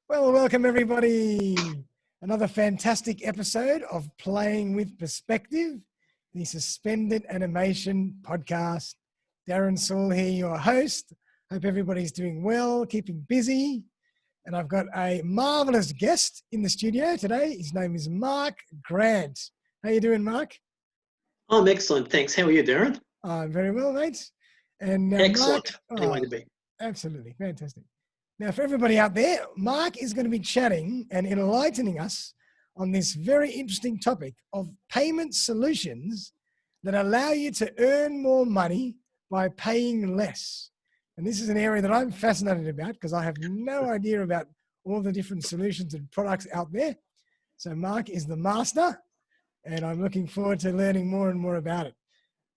Well, welcome everybody. Another fantastic episode of Playing with Perspective, the Suspended Animation Podcast. Darren Saul here, your host. Hope everybody's doing well, keeping busy. And I've got a marvelous guest in the studio today. His name is Mark Grant. How you doing, Mark? I'm excellent, thanks. How are you, Darren? I'm very well, mate. And Excellent. Mark, Any way to be. absolutely fantastic. Now, for everybody out there, Mark is going to be chatting and enlightening us on this very interesting topic of payment solutions that allow you to earn more money by paying less. And this is an area that I'm fascinated about because I have no idea about all the different solutions and products out there. So Mark is the master, and I'm looking forward to learning more and more about it.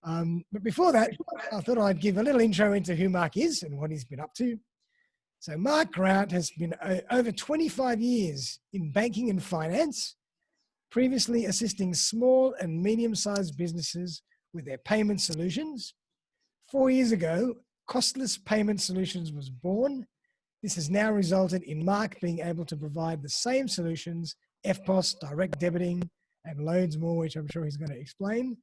But before that, I thought I'd give a little intro into who Mark is and what he's been up to. So Mark Grant has been over 25 years in banking and finance, previously assisting small and medium-sized businesses with their payment solutions. 4 years ago, Costless Payment Solutions was born. This has now resulted in Mark being able to provide the same solutions, FPOS, direct debiting, and loads more, which I'm sure he's going to explain,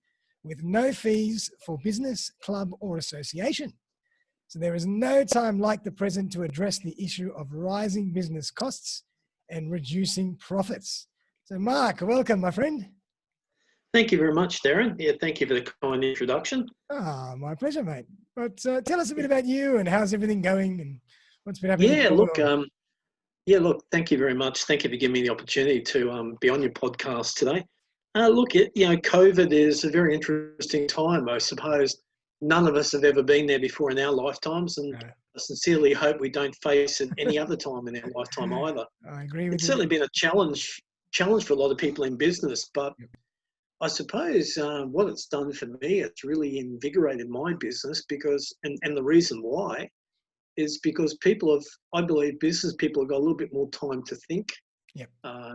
with no fees for business, club, or association. So there is no time like the present to address the issue of rising business costs and reducing profits. So Mark, welcome, my friend. Thank you very much, Darren. Yeah, thank you for the kind introduction. My pleasure, mate. But tell us a bit about you and how's everything going and what's been happening in Yeah, your look, world? thank you very much. Thank you for giving me the opportunity to be on your podcast today. COVID is a very interesting time. I suppose none of us have ever been there before in our lifetimes, and I sincerely hope we don't face it any other time in our lifetime either. I agree with you. It's certainly been a challenge for a lot of people in business, but I suppose what it's done for me, it's really invigorated my business and the reason why is because I believe business people have got a little bit more time to think. Yep.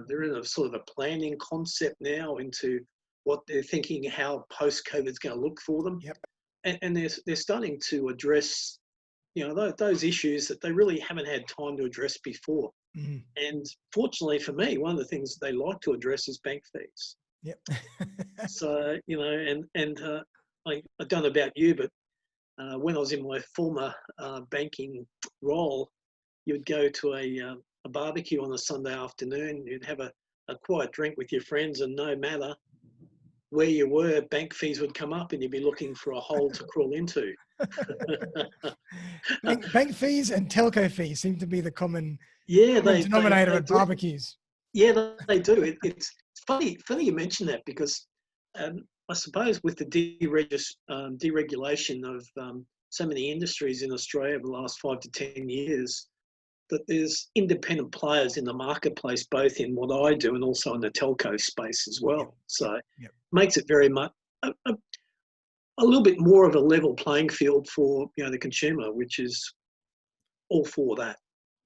They're in a sort of a planning concept now into what they're thinking, how post-COVID is going to look for them. Yep. And they're starting to address, those issues that they really haven't had time to address before. Mm-hmm. And fortunately for me, one of the things they like to address is bank fees. Yep. So, I don't know about you, but when I was in my former banking role, you would go to a barbecue on a Sunday afternoon, you'd have a quiet drink with your friends, and no matter where you were, bank fees would come up and you'd be looking for a hole to crawl into. Bank fees and telco fees seem to be the common denominator at barbecues. Yeah, they do. It's funny you mention that because I suppose with the deregulation of so many industries in Australia over the last 5 to 10 years, that there's independent players in the marketplace, both in what I do and also in the telco space as well. So makes it very much a little bit more of a level playing field for the consumer, which is all for that.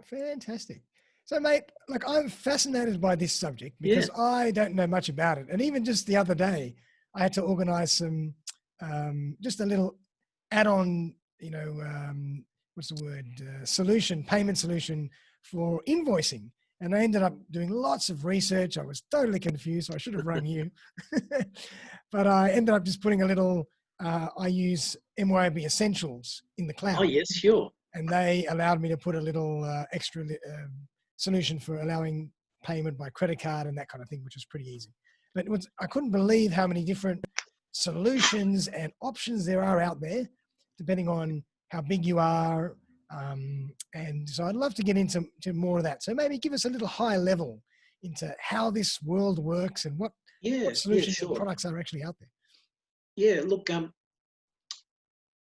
Fantastic. So, mate, I'm fascinated by this subject because I don't know much about it. And even just the other day, I had to organize some, just a little add-on, payment solution for invoicing. And I ended up doing lots of research. I was totally confused, so I should have rung you. But I ended up just putting a little, I use MYOB Essentials in the cloud. Oh, yes, sure. And they allowed me to put a little extra solution for allowing payment by credit card and that kind of thing, which was pretty easy. But I couldn't believe how many different solutions and options there are out there, depending on how big you are. And so I'd love to get into more of that. So maybe give us a little high level into how this world works and what solutions and products are actually out there. Yeah, look,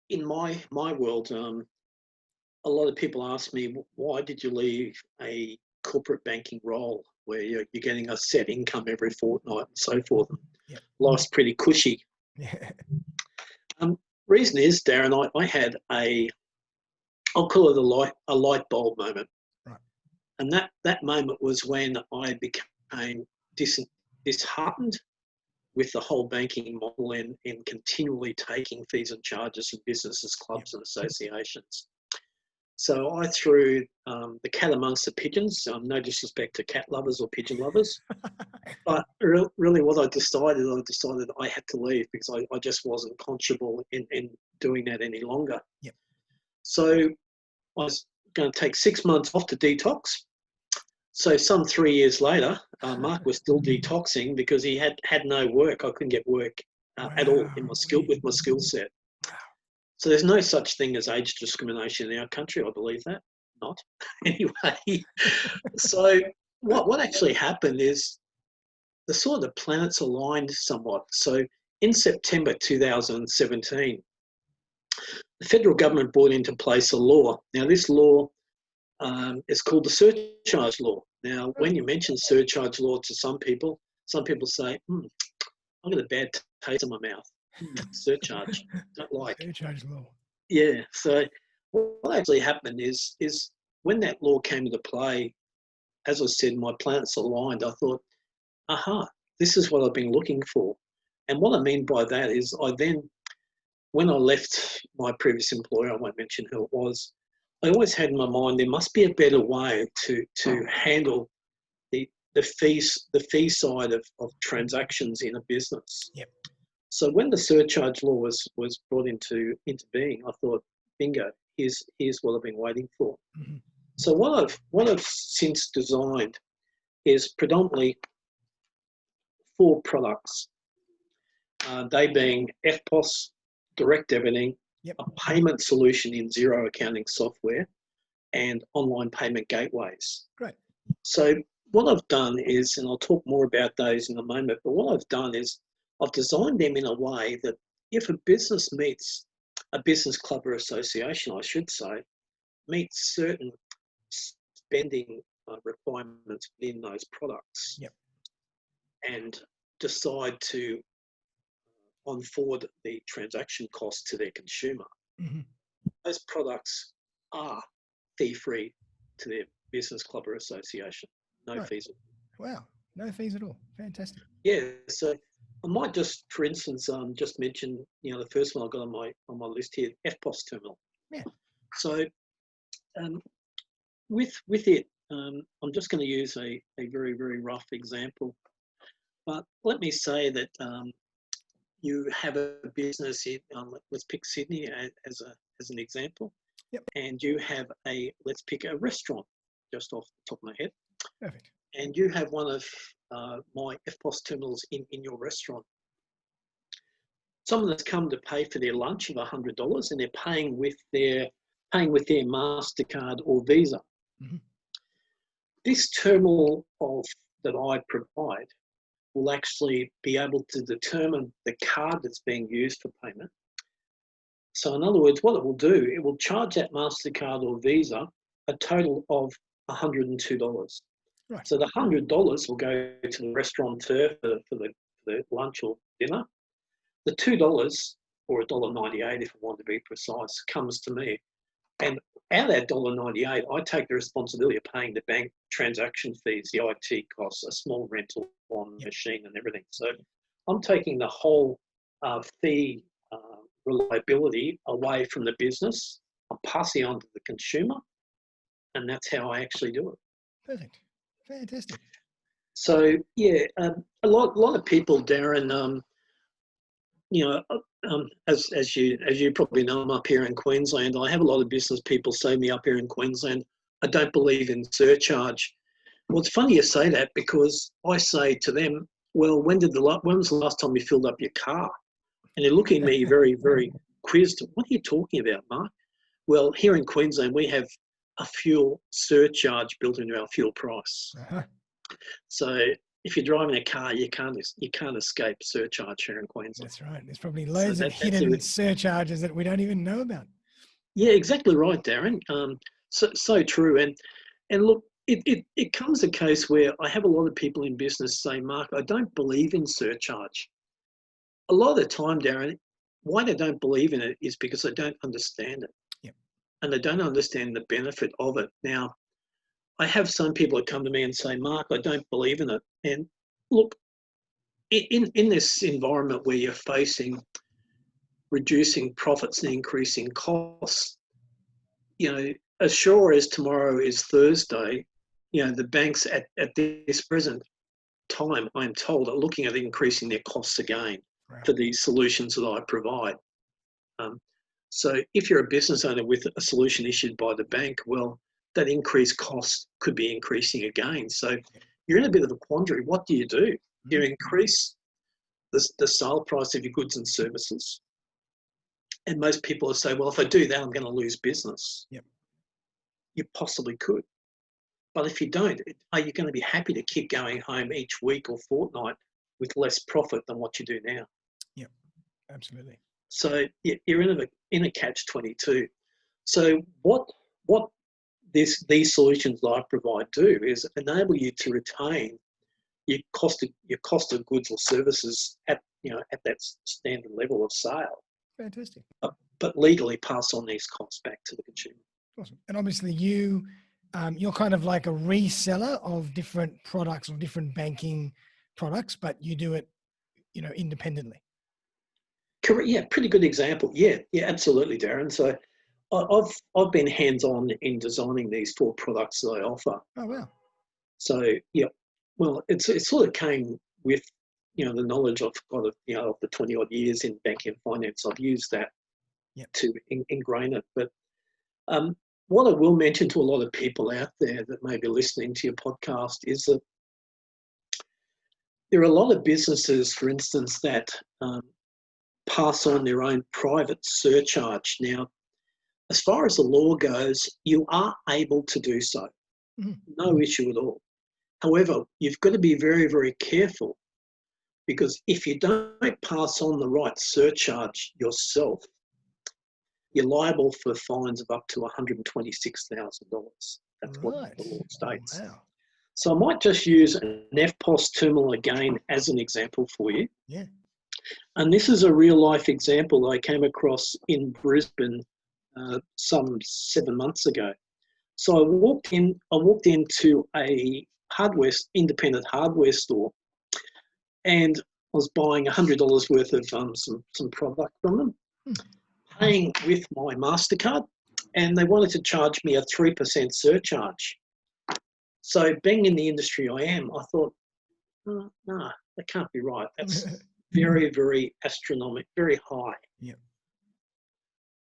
in my world, a lot of people ask me, why did you leave a corporate banking role where you're getting a set income every fortnight and so forth? Yep. Life's pretty cushy. Reason is, Darren, I had I'll call it a light bulb moment. Right. And that moment was when I became disheartened with the whole banking model and continually taking fees and charges from businesses, clubs and associations. So I threw the cat amongst the pigeons. No disrespect to cat lovers or pigeon lovers, but really what I decided I had to leave because I just wasn't conscionable in doing that any longer. Yep. So I was going to take 6 months off to detox. So some 3 years later, Mark was still detoxing because he had no work. I couldn't get work at all in with my skill set. Wow. So there's no such thing as age discrimination in our country. I believe that. Not anyway. So what actually happened is the sort of planets aligned somewhat. So in September 2017, the federal government brought into place a law. Now this law is called the surcharge law. Now, when you mention surcharge law to some people say, I've got a bad taste in my mouth. Surcharge, don't like. Surcharge law. Yeah. So what actually happened is when that law came into play, as I said, my planets aligned. I thought, aha, this is what I've been looking for. And what I mean by that is when I left my previous employer, I won't mention who it was, I always had in my mind there must be a better way to handle the fee side of transactions in a business. Yep. So when the surcharge law was brought into being, I thought, bingo, here's what I've been waiting for. Mm-hmm. So what I've since designed is predominantly 4 products. They being FPOS, direct debiting, Yep. a payment solution in zero accounting software, and online payment gateways. Great. So what I've done is, and I'll talk more about those in a moment, but what I've done is I've designed them in a way that if a business meets a business club or association, I should say, meets certain spending requirements within those products, Yep. and decide to on forward the transaction costs to their consumer, Mm-hmm. those products are fee-free to their business club or association. No Right. fees. Wow. No fees at all. Fantastic. Yeah, so I might just, for instance, just mention, the first one I've got on my list here, FPOS terminal. Yeah. So with it, I'm just going to use a very, very rough example. But let me say that you have a business in, let's pick Sydney as an example. Yep. And you have let's pick a restaurant, just off the top of my head. Perfect. And you have one of my FPOS terminals in your restaurant. Someone that's come to pay for their lunch of $100 and they're paying with their MasterCard or Visa. Mm-hmm. This terminal that I provide will actually be able to determine the card that's being used for payment. So in other words, what it will do, it will charge that MasterCard or Visa a total of $102. Right. So the $100 will go to the restaurateur for the lunch or dinner. The $2 or $1.98, if I want to be precise, comes to me. And out of that $1.98, I take the responsibility of paying the bank transaction fees, the IT costs, a small rental on the machine and everything. So I'm taking the whole fee reliability away from the business. I'm passing on to the consumer, and that's how I actually do it. Perfect. Fantastic. So yeah, a lot of people, Darren, as you probably know, I'm up here in Queensland. I have a lot of business people say to me up here in Queensland, I don't believe in surcharge. Well, it's funny you say that because I say to them, well, when was the last time you filled up your car? And they're looking at me very, very quizzed. What are you talking about, Mark? Well, here in Queensland, we have a fuel surcharge built into our fuel price. Uh-huh. So if you're driving a car, you can't escape surcharge here in Queensland. That's right. There's probably loads of hidden surcharges that we don't even know about. Yeah, exactly right, Darren. So true. And look, it comes a case where I have a lot of people in business say, Mark, I don't believe in surcharge. A lot of the time, Darren, why they don't believe in it is because they don't understand it. Yep. And they don't understand the benefit of it. Now, I have some people that come to me and say, Mark, I don't believe in it. And look, in this environment where you're facing reducing profits and increasing costs, as sure as tomorrow is Thursday, the banks at this present time, I'm told, are looking at increasing their costs again Right. for the solutions that I provide. So if you're a business owner with a solution issued by the bank, well, that increased cost could be increasing again. So you're in a bit of a quandary. What do? You increase the sale price of your goods and services. And most people will say, well, if I do that, I'm going to lose business. Yep. You possibly could. But if you don't, are you going to be happy to keep going home each week or fortnight with less profit than what you do now? Yep, absolutely. So you're in a catch-22. So what these solutions that I provide do is enable you to retain your cost of goods or services at that standard level of sale. Fantastic. But legally pass on these costs back to the consumer. Awesome. And obviously you're kind of like a reseller of different products or different banking products, but you do it, independently. Correct. Yeah, pretty good example. Yeah, absolutely, Darren. So I've been hands-on in designing these 4 products that I offer. Oh, wow. So yeah, well, it sort of came with the knowledge I've got of the 20 odd years in banking and finance. I've used that to ingrain it. But what I will mention to a lot of people out there that may be listening to your podcast is that there are a lot of businesses, for instance, that pass on their own private surcharge. Now, as far as the law goes, you are able to do so. Mm-hmm. No issue at all. However, you've got to be very, very careful, because if you don't pass on the right surcharge yourself, you're liable for fines of up to $126,000. That's what the law states. Wow. So I might just use an FPOS terminal again as an example for you. Yeah. And this is a real life example that I came across in Brisbane some 7 months ago. So I walked into a independent hardware store, and I was buying $100 worth of some product from them, paying with my MasterCard, and they wanted to charge me a 3% surcharge. So being in the industry I am, I thought, no, that can't be right. That's very, very astronomical, very high. Yep.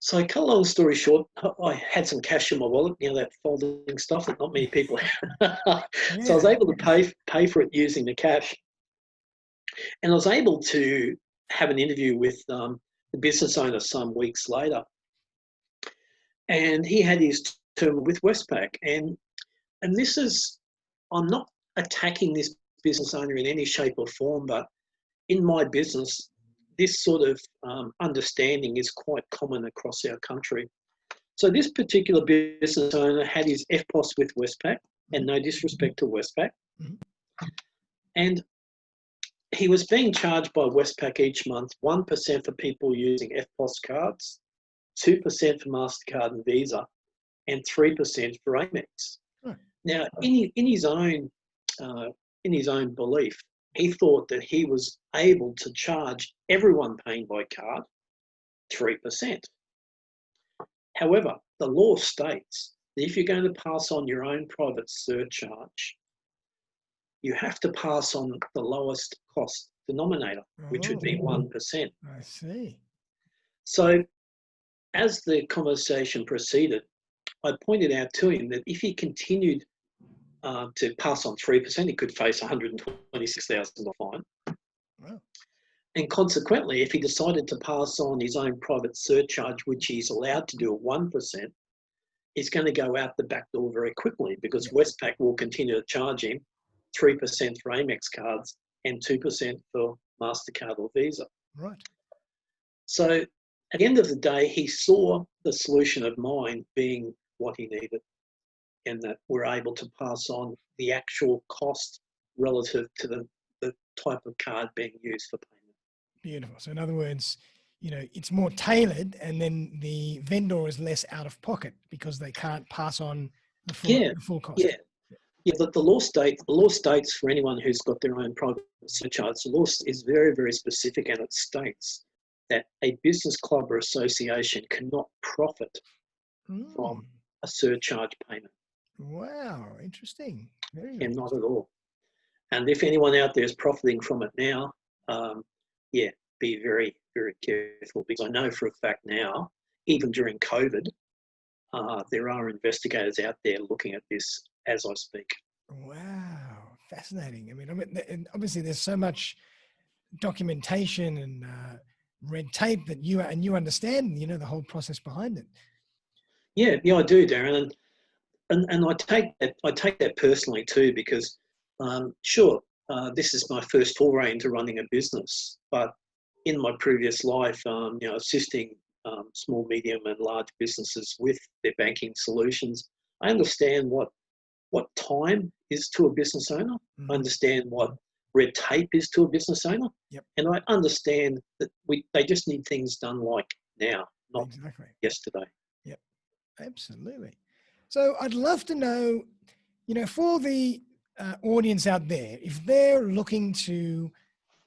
So cut a long story short, I had some cash in my wallet, that folding stuff that not many people have. So I was able to pay for it using the cash. And I was able to have an interview with the business owner some weeks later. And he had his terminal with Westpac. And this is, I'm not attacking this business owner in any shape or form, but in my business, this sort of understanding is quite common across our country. So this particular business owner had his FPOS with Westpac, and no disrespect to Westpac. And he was being charged by Westpac each month 1% for people using FPOS cards, 2% for MasterCard and Visa, and 3% for Amex. Now, in his own belief, he thought that he was able to charge everyone paying by card 3%. However, the law states that if you're going to pass on your own private surcharge, you have to pass on the lowest cost denominator, which would be 1%. I see. So as the conversation proceeded, I pointed out to him that if he continued to pass on 3%, he could face $126,000 fine. Wow. And consequently, if he decided to pass on his own private surcharge, which he's allowed to do at 1%, he's going to go out the back door very quickly, because Westpac will continue to charge him 3% for Amex cards and 2% for MasterCard or Visa. Right. So at the end of the day, he saw the solution of mine being what he needed, and that we're able to pass on the actual cost relative to the type of card being used for payment. Beautiful. So in other words, it's more tailored, and then the vendor is less out of pocket because they can't pass on the full cost. Yeah, the law states for anyone who's got their own private surcharge, the law is very, very specific, and it states that a business club or association cannot profit from a surcharge payment. Wow, interesting. Very And not interesting. at all. And if anyone out there is profiting from it now, yeah, be very, very careful, because I know for a fact now, even during COVID, there are investigators out there looking at this as I speak. Wow, fascinating. And obviously there's so much documentation and red tape that you understand, the whole process behind it. Yeah, yeah, I do, Darren, and I take that personally too, because sure, this is my first foray into running a business, but in my previous life, assisting small, medium, and large businesses with their banking solutions, I understand what time is to a business owner. I understand what red tape is to a business owner, Yep. and I understand that they just need things done like now, not Exactly. yesterday. Yep, absolutely. So I'd love to know, for the audience out there, if they're looking to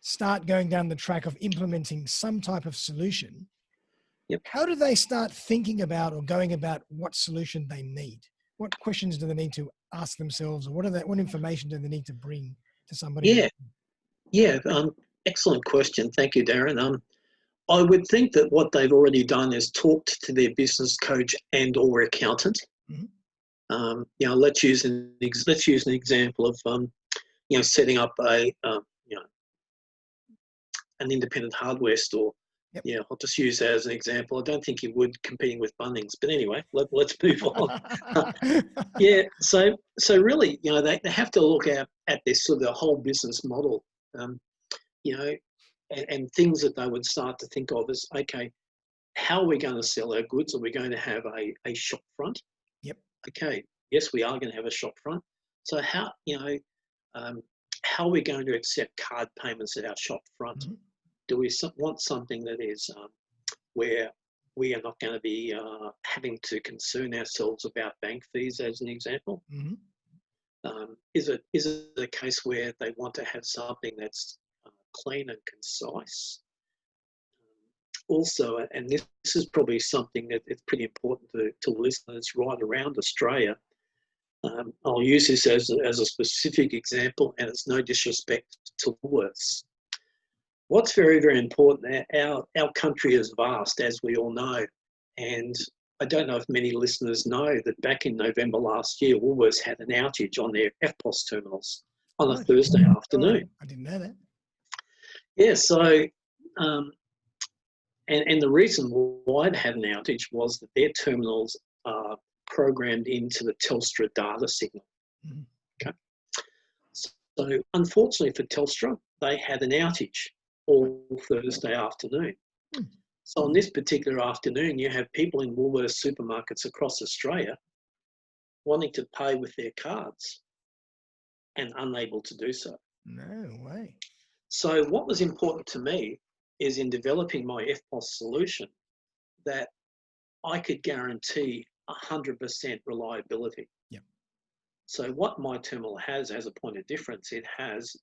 start going down the track of implementing some type of solution, Yep. how do they start thinking about or going about what solution they need? What questions do they need to ask themselves, or what information do they need to bring to somebody? Yeah, yeah. Excellent question. Thank you, Darren. I would think that what they've already done is talked to their business coach and or accountant. Mm-hmm. Let's use an example of setting up an independent hardware store. Yep. Yeah, I'll just use that as an example. I don't think you would competing with Bunnings, but anyway, let's move on. Yeah, so really, they have to look at their sort of the whole business model, and things that they would start to think of as, okay, how are we going to sell our goods? Are we going to have a shop front? Yep. Okay, yes, we are going to have a shop front. So how are we going to accept card payments at our shop front? Mm-hmm. Do we want something that is where we are not going to be having to concern ourselves about bank fees, as an example? Mm-hmm. Is it a case where they want to have something that's clean and concise? Also, and this is probably something that it's pretty important to listeners right around Australia. I'll use this as a specific example, and it's no disrespect to Woolworths. What's very, very important, our country is vast, as we all know, and I don't know if many listeners know that back in November last year, Woolworths had an outage on their EFTPOS terminals on a Thursday afternoon. I didn't know that. Yeah, so and the reason why it had an outage was that their terminals are programmed into the Telstra data signal. Mm-hmm. Okay. So unfortunately for Telstra, they had an outage all Thursday afternoon. Mm-hmm. So on this particular afternoon, you have people in Woolworths supermarkets across Australia wanting to pay with their cards and unable to do so. No way. So what was important to me is, in developing my EFTPOS solution, that I could guarantee 100% reliability. Yep. So what my terminal has as a point of difference, it has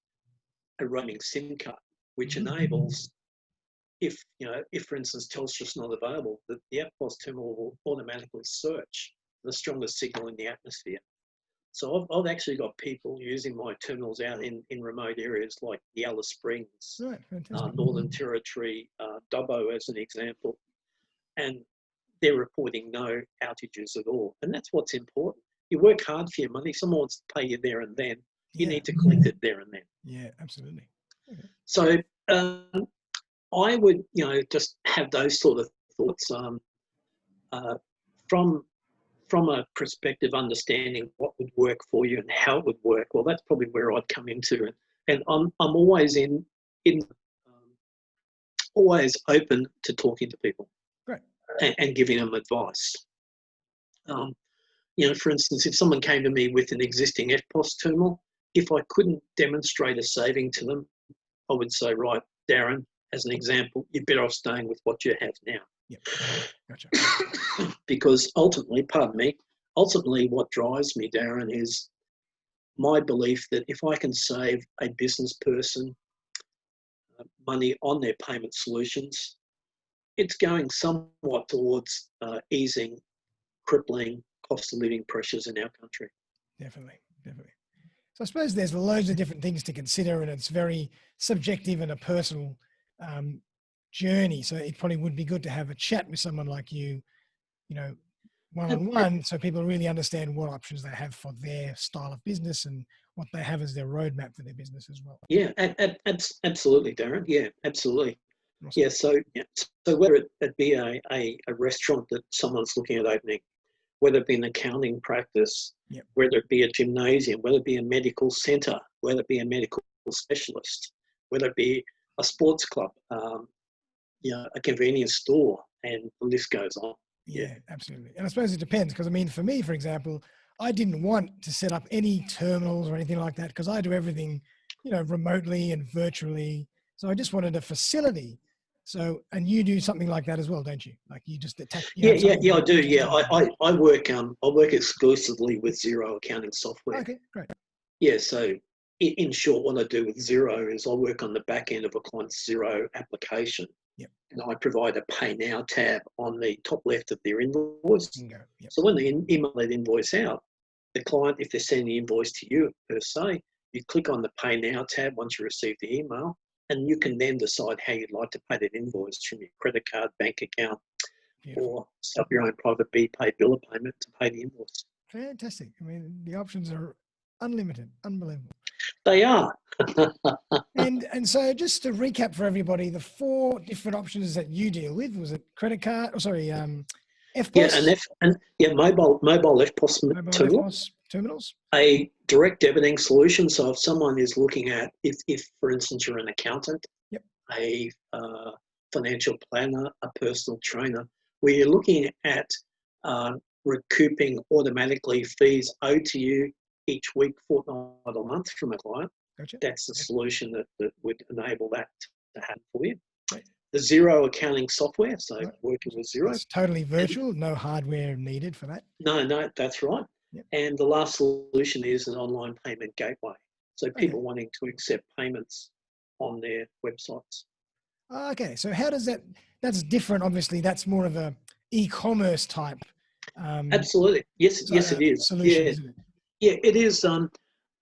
a roaming SIM card, which enables, if for instance Telstra's not available, the EFTPOS terminal will automatically search the strongest signal in the atmosphere. So I've actually got people using my terminals out in remote areas like the Alice Springs, Right, fantastic. Northern Territory, Dubbo as an example, and they're reporting no outages at all. And that's what's important. You work hard for your money. Someone wants to pay you there and then. You need to collect it there and then. Yeah, absolutely. Okay. So I would, just have those sort of thoughts from a perspective understanding what would work for you and how it would work. Well, that's probably where I'd come into it. And I'm always always open to talking to people. Great. And giving them advice. For instance, if someone came to me with an existing EFTPOS terminal, if I couldn't demonstrate a saving to them, I would say, right, Darren, as an example, you're better off staying with what you have now. Yep. Gotcha. Because ultimately, what drives me, Darren, is my belief that if I can save a business person money on their payment solutions, it's going somewhat towards easing crippling cost of living pressures in our country. Definitely, definitely. So I suppose there's loads of different things to consider, and it's very subjective and a personal um, journey. So it probably would be good to have a chat with someone like you know, one on one, so people really understand what options they have for their style of business and what they have as their roadmap for their business as well. Yeah, absolutely, Darren. Yeah, absolutely. Awesome. Yeah, so whether it be a restaurant that someone's looking at opening, whether it be an accounting practice, Yep. whether it be a gymnasium, whether it be a medical centre, whether it be a medical specialist, whether it be a sports club, a convenience store, and the list goes on. Yeah, absolutely. And I suppose it depends because, I mean, for me, for example, I didn't want to set up any terminals or anything like that because I do everything, remotely and virtually. So I just wanted a facility. So, and you do something like that as well, don't you? Like you just attach. You have something I do. attached Yeah, to it. I work exclusively with Xero accounting software. Okay, great. Yeah, so in short, what I do with Xero is I work on the back end of a client's Xero application. Yep. And I provide a Pay Now tab on the top left of their invoice. Bingo. Yep. So when they email that invoice out, the client, if they're sending the invoice to you per se, you click on the Pay Now tab once you receive the email, and you can then decide how you'd like to pay that invoice from your credit card, bank account, Beautiful. or set up your own private BPay bill of payment to pay the invoice. Fantastic. I mean, the options are unlimited, unbelievable. They are. And so just to recap for everybody, the 4 different options that you deal with, was it credit card, FPOS? Mobile FPOS Mobile terminal. FPOS terminals. A direct debiting solution. So if someone is looking at, if for instance you're an accountant, Yep. a financial planner, a personal trainer, where you're looking at recouping automatically fees owed to you each week, fortnight, or month from a client, Gotcha. that's the solution that would enable that to happen for you. Right. The Xero accounting software, so Right. working with Xero. It's totally virtual, no hardware needed for that. No, that's right. Yep. And the last solution is an online payment gateway. So people wanting to accept payments on their websites. Okay, so how does that's different, obviously, that's more of a e-commerce type Absolutely. Yes, it is. Solution, isn't it? Yeah, it is. I'm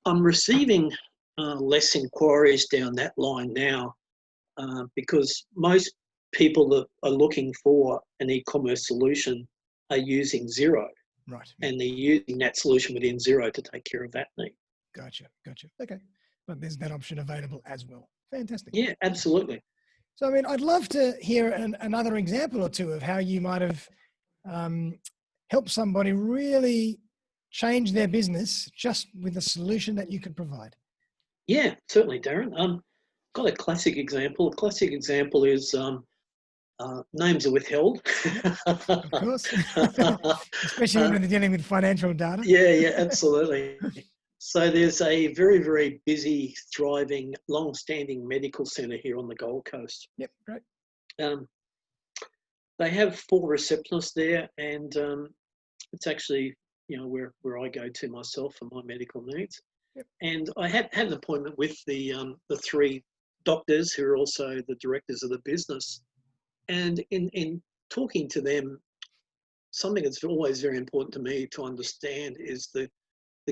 receiving less inquiries down that line now because most people that are looking for an e-commerce solution are using Xero. Right. And they're using that solution within Xero to take care of that need. Gotcha. Okay. But there's that option available as well. Fantastic. Yeah, absolutely. So, I mean, I'd love to hear another example or two of how you might have helped somebody really change their business just with a solution that you could provide. Yeah, certainly, Darren. Got a classic example. A classic example is names are withheld. Of course, especially when they're dealing with financial data. Yeah, absolutely. So there's a very, very busy, thriving, long-standing medical centre here on the Gold Coast. Yep, great. They have 4 receptionists there, and it's actually where I go to myself for my medical needs. Yep. And I had an appointment with the 3 doctors who are also the directors of the business. And in talking to them, something that's always very important to me to understand is the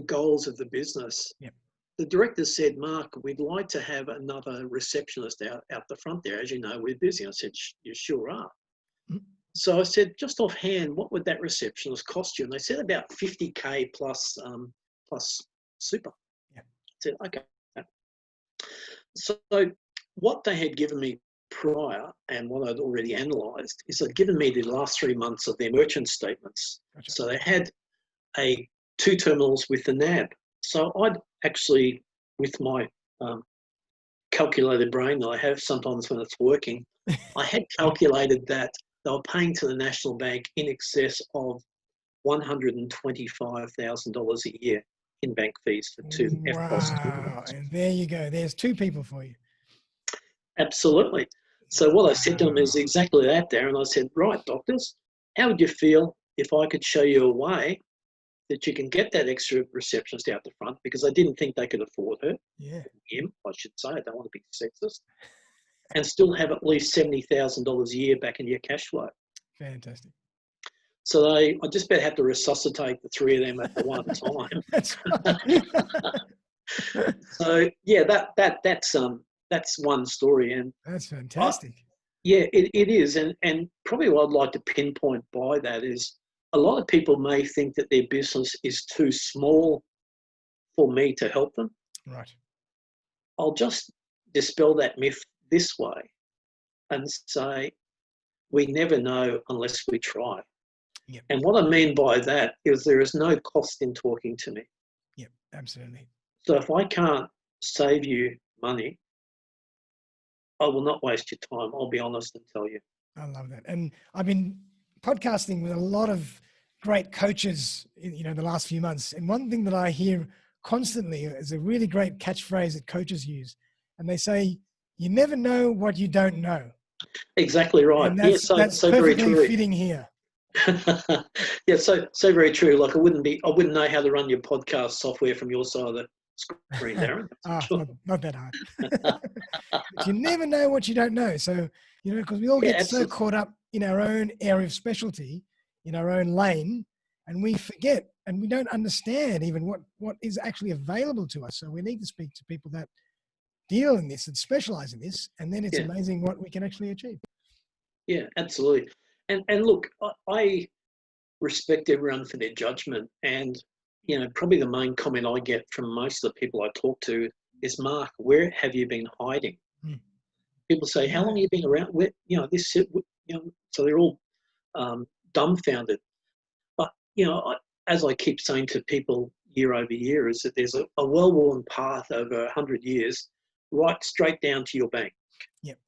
goals of the business. Yep. The director said, Mark, we'd like to have another receptionist out the front there. As you know, we're busy. I said, you sure are. Mm-hmm. So I said, just offhand, what would that receptionist cost you? And they said about 50K plus super. Yeah. I said, okay. So what they had given me prior and what I'd already analysed is they'd given me the last 3 months of their merchant statements. Gotcha. So they had 2 terminals with the NAB. So I'd actually, with my calculated brain that I have sometimes when it's working, I had calculated that they were paying to the National Bank in excess of $125,000 a year in bank fees for 2 FPOS. Wow, and there you go. There's 2 people for you. Absolutely. So what I said to them is exactly that, Darren. I said, right, doctors, how would you feel if I could show you a way that you can get that extra receptionist out the front, because I didn't think they could afford her. Yeah. Him, I should say. I don't want to be sexist. And still have at least $70,000 a year back in your cash flow. Fantastic. So I just about had to resuscitate the three of them at the one time. That's right. So yeah, that's one story, and That's I, fantastic. yeah, it is, and probably what I'd like to pinpoint by that is a lot of people may think that their business is too small for me to help them. Right. I'll just dispel that myth this way and say we never know unless we try. Yep. And what I mean by that is there is no cost in talking to me. Yep. Absolutely. So if I can't save you money, I will not waste your time. I'll be honest and tell you. I love that. And I've been podcasting with a lot of great coaches, the last few months. And one thing that I hear constantly is a really great catchphrase that coaches use. And they say, you never know what you don't know. Exactly right. And Yes, that's so very perfectly true. fitting here. Yeah, so very true. Like I wouldn't know how to run your podcast software from your side of the screen, Darren. Not that hard. But you never know what you don't know. So, because we all get so caught up in our own area of specialty, in our own lane, and we forget and we don't understand even what is actually available to us. So we need to speak to people that deal in this and specialize in this, and then it's amazing what we can actually achieve. Yeah, absolutely. And look, I respect everyone for their judgment, and probably the main comment I get from most of the people I talk to is, Mark, where have you been hiding? People say, how long have you been around? Where, so they're all dumbfounded. But as I keep saying to people year over year, is that there's a well-worn path over 100 years, right straight down to your bank,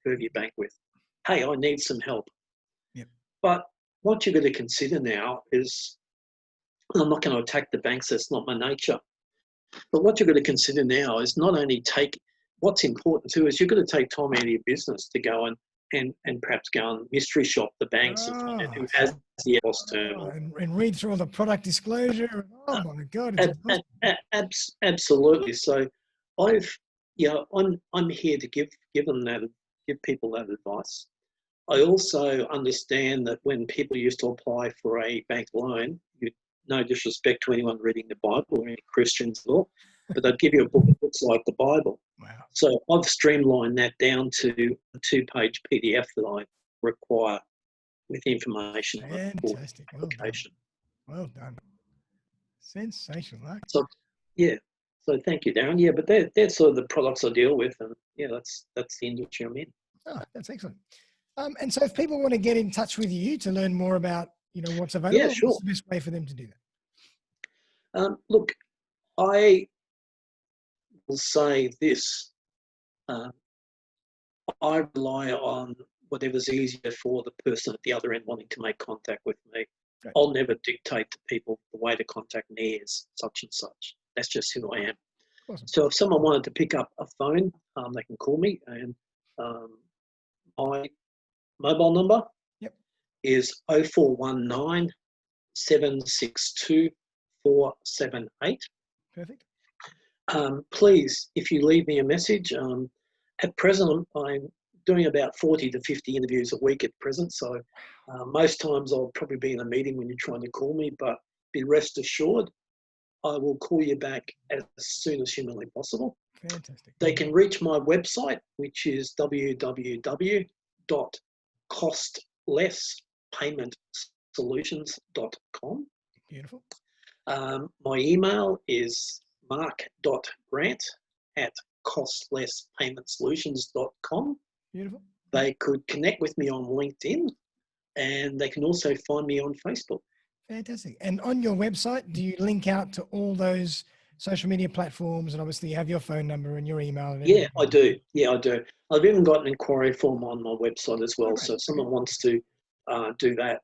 whoever you bank with. Hey, I need some help. Yep. But what you've got to consider now is, and I'm not going to attack the banks, that's not my nature. But what you've got to consider now is not only what's important too is you've got to take time out of your business to go and perhaps go and mystery shop the banks and find out who has the boss terminal. And read through all the product disclosure. Oh my God, it's absolutely. So I'm here to give people that advice. I also understand that when people used to apply for a bank loan, no disrespect to anyone reading the Bible or any Christians at all, but they'd give you a book that looks like the Bible. Wow. So I've streamlined that down to a 2-page PDF that I require with information on the application. Well done. Sensational, Mark. So thank you, Darren. Yeah, but they're sort of the products I deal with, and that's the industry I'm in. Oh, that's excellent. And so if people want to get in touch with you to learn more about, what's available, what's the best way for them to do that? Look, I will say this. I rely on whatever's easier for the person at the other end wanting to make contact with me. Right. I'll never dictate to people the way to contact me is such and such. That's just who I am. Awesome. So if someone wanted to pick up a phone, they can call me, and my mobile number is 0419 762 478. Perfect. Please, if you leave me a message, at present I'm doing about 40 to 50 interviews a week at present. So most times I'll probably be in a meeting when you're trying to call me, but be rest assured, I will call you back as soon as humanly possible. Fantastic. They can reach my website, which is www.costlesspaymentsolutions.com. Beautiful. My email is mark.grant@costlesspaymentsolutions.com. Beautiful. They could connect with me on LinkedIn, and they can also find me on Facebook. Fantastic. And on your website, do you link out to all those social media platforms? And obviously you have your phone number and your email. And yeah, I do. I've even got an inquiry form on my website as well. So if someone wants to do that.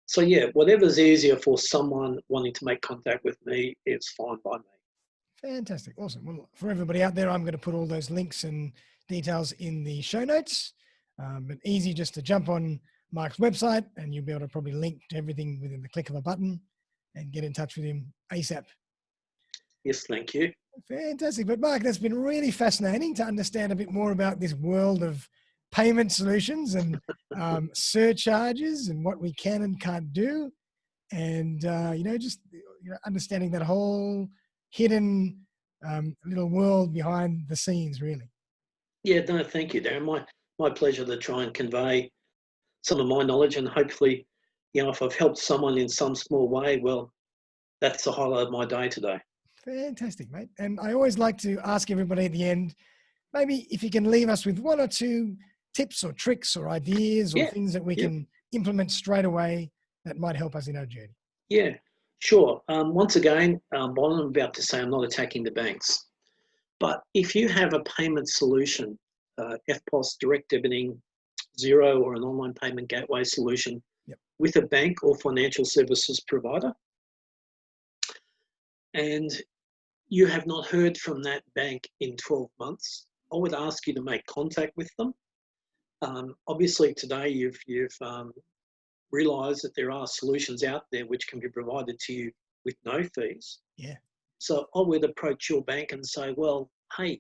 So yeah, whatever's easier for someone wanting to make contact with me, it's fine by me. Fantastic. Awesome. Well, for everybody out there, I'm going to put all those links and details in the show notes. But easy just to jump on Mark's website and you'll be able to probably link to everything within the click of a button and get in touch with him ASAP. Yes, thank you. Fantastic. But Mark, that's been really fascinating to understand a bit more about this world of payment solutions and surcharges and what we can and can't do and just understanding that whole hidden little world behind the scenes, really. Yeah, no, thank you, Darren. My pleasure to try and convey some of my knowledge, and hopefully, if I've helped someone in some small way, well, that's the highlight of my day today. Fantastic, mate. And I always like to ask everybody at the end, maybe if you can leave us with one or two tips or tricks or ideas or Yeah, things that we yeah, can implement straight away that might help us in our journey. yeah, sure. Once again, what I'm about to say, I'm not attacking the banks. But if you have a payment solution, FPOS, direct debiting, Xero, or an online payment gateway solution Yep. with a bank or financial services provider, and you have not heard from that bank in 12 months, I would ask you to make contact with them. Obviously, today you've realised that there are solutions out there which can be provided to you with no fees. Yeah. So I would approach your bank and say, well, hey,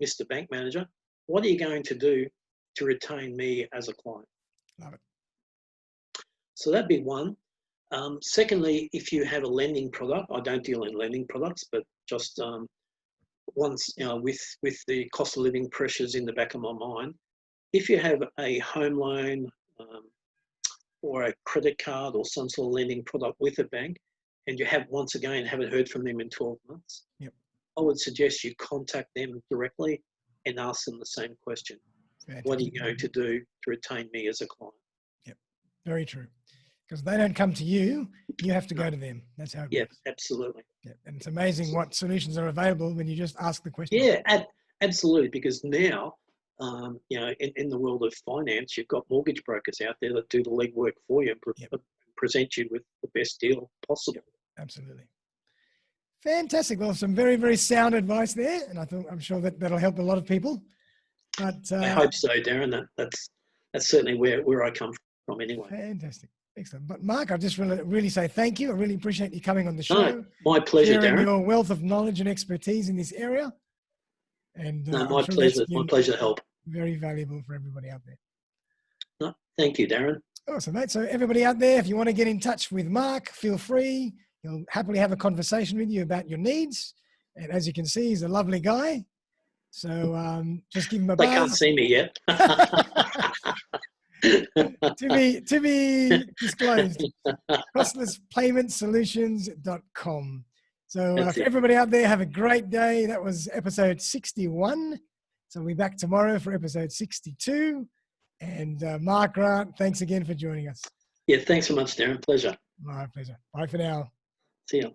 Mr. Bank Manager, what are you going to do to retain me as a client? Love it. So that'd be one. Secondly, if you have a lending product, I don't deal in lending products, but just once, with the cost of living pressures in the back of my mind, if you have a home loan or a credit card or some sort of lending product with a bank, and you once again haven't heard from them in 12 months, Yep. I would suggest you contact them directly and ask them the same question. Fantastic. What are you going to do to retain me as a client? Yep. Very true. Because they don't come to you, you have to go to them. That's how it Yeah, goes. absolutely. Yeah. And it's amazing what solutions are available when you just ask the question. Yeah, absolutely. Because now, in the world of finance, you've got mortgage brokers out there that do the legwork for you and Yep. present you with the best deal possible. Yep. Absolutely. Fantastic. Well, some very, very sound advice there. And I'm sure that'll help a lot of people. But I hope so, Darren. That's certainly where I come from anyway. Fantastic. Excellent. But Mark, I just really say thank you. I really appreciate you coming on the show. No, my pleasure, sharing Darren. your wealth of knowledge and expertise in this area. And No, I'm my sure pleasure. that's My pleasure to help. very valuable for everybody out there. No, thank you, Darren. Awesome, mate. So everybody out there, if you want to get in touch with Mark, feel free. He'll happily have a conversation with you about your needs. And as you can see, he's a lovely guy. So just give him a buzz. They can't see me yet. to be disclosed. Costlesspaymentsolutions.com. So for everybody out there, have a great day. That was episode 61. So we'll be back tomorrow for episode 62. And Mark Grant, thanks again for joining us. Yeah, thanks so much, Darren. Pleasure. My pleasure. Bye for now. See you.